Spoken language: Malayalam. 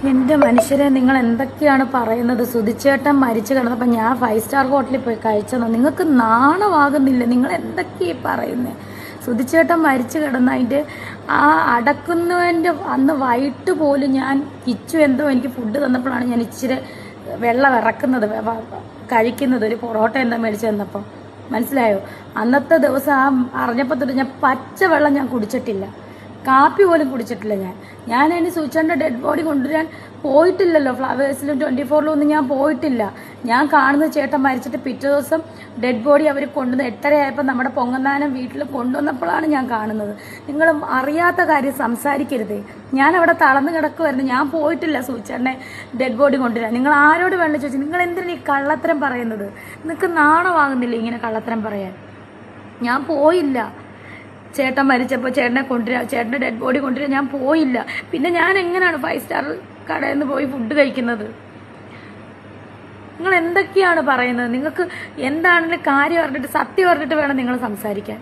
എൻ്റെ മനുഷ്യരെ, നിങ്ങൾ എന്തൊക്കെയാണ് പറയുന്നത്? സുധിച്ചേട്ടൻ മരിച്ചു കിടന്നപ്പോൾ ഞാൻ 5 സ്റ്റാർ ഹോട്ടലിൽ പോയി കഴിച്ചെന്നോ? നിങ്ങൾക്ക് നാണമാകുന്നില്ല? നിങ്ങൾ എന്തൊക്കെയാണ് പറയുന്നത്? സുധിച്ചേട്ടൻ മരിച്ചു കിടന്ന അതിൻ്റെ ആ അടക്കുന്നതിൻ്റെ അന്ന് വൈകിട്ട് പോലും ഞാൻ കിച്ചു എന്തോ എനിക്ക് ഫുഡ് തന്നപ്പോഴാണ് ഞാൻ ഇച്ചിരി വെള്ളം ഇറക്കുന്നത് കഴിക്കുന്നത്. ഒരു പൊറോട്ട എന്താ മേടിച്ചു തന്നപ്പോൾ മനസ്സിലായോ? അന്നത്തെ ദിവസം അറിഞ്ഞപ്പോൾ തൊട്ട് ഞാൻ പച്ചവെള്ളം ഞാൻ കുടിച്ചിട്ടില്ല, കാപ്പി പോലും കുടിച്ചിട്ടില്ല. ഞാൻ അതിന് സൂചിച്ചേട്ടൻ്റെ ഡെഡ് ബോഡി കൊണ്ടുവരാൻ പോയിട്ടില്ലല്ലോ. ഫ്ലവേഴ്സിലും 24-ലും ഒന്നും ഞാൻ പോയിട്ടില്ല. ഞാൻ കാണുന്നത് ചേട്ടൻ മരിച്ചിട്ട് പിറ്റേ ദിവസം ഡെഡ് ബോഡി അവർ കൊണ്ടുവന്ന് 8:30 നമ്മുടെ പൊങ്ങന്താനം വീട്ടിൽ കൊണ്ടുവന്നപ്പോഴാണ് ഞാൻ കാണുന്നത്. നിങ്ങൾ അറിയാത്ത കാര്യം സംസാരിക്കരുതേ. ഞാൻ അവിടെ തളർന്നു കിടക്കുമായിരുന്നു. ഞാൻ പോയിട്ടില്ല സൂചിച്ചേട്ടനെ ഡെഡ് ബോഡി കൊണ്ടുവരാൻ. നിങ്ങൾ ആരോട് വേണ്ട ചോദിച്ചു? നിങ്ങൾ എന്തിനാണ് ഈ കള്ളത്തരം പറയുന്നത്? നിങ്ങൾക്ക് നാണമാകുന്നില്ല ഇങ്ങനെ കള്ളത്തരം പറയാൻ? ഞാൻ പോയില്ല. ചേട്ടൻ മരിച്ചപ്പോൾ ചേട്ടനെ കൊണ്ടുവരാം, ചേട്ടൻ്റെ ഡെഡ് ബോഡി കൊണ്ടുവരാൻ ഞാൻ പോയില്ല. പിന്നെ ഞാൻ എങ്ങനെയാണ് 5 സ്റ്റാർ കടയിൽ നിന്ന് പോയി ഫുഡ് കഴിക്കുന്നത്? നിങ്ങൾ എന്തൊക്കെയാണ് പറയുന്നത്? നിങ്ങൾക്ക് എന്താണെങ്കിലും കാര്യം പറഞ്ഞിട്ട് സത്യം പറഞ്ഞിട്ട് വേണം നിങ്ങൾ സംസാരിക്കാൻ.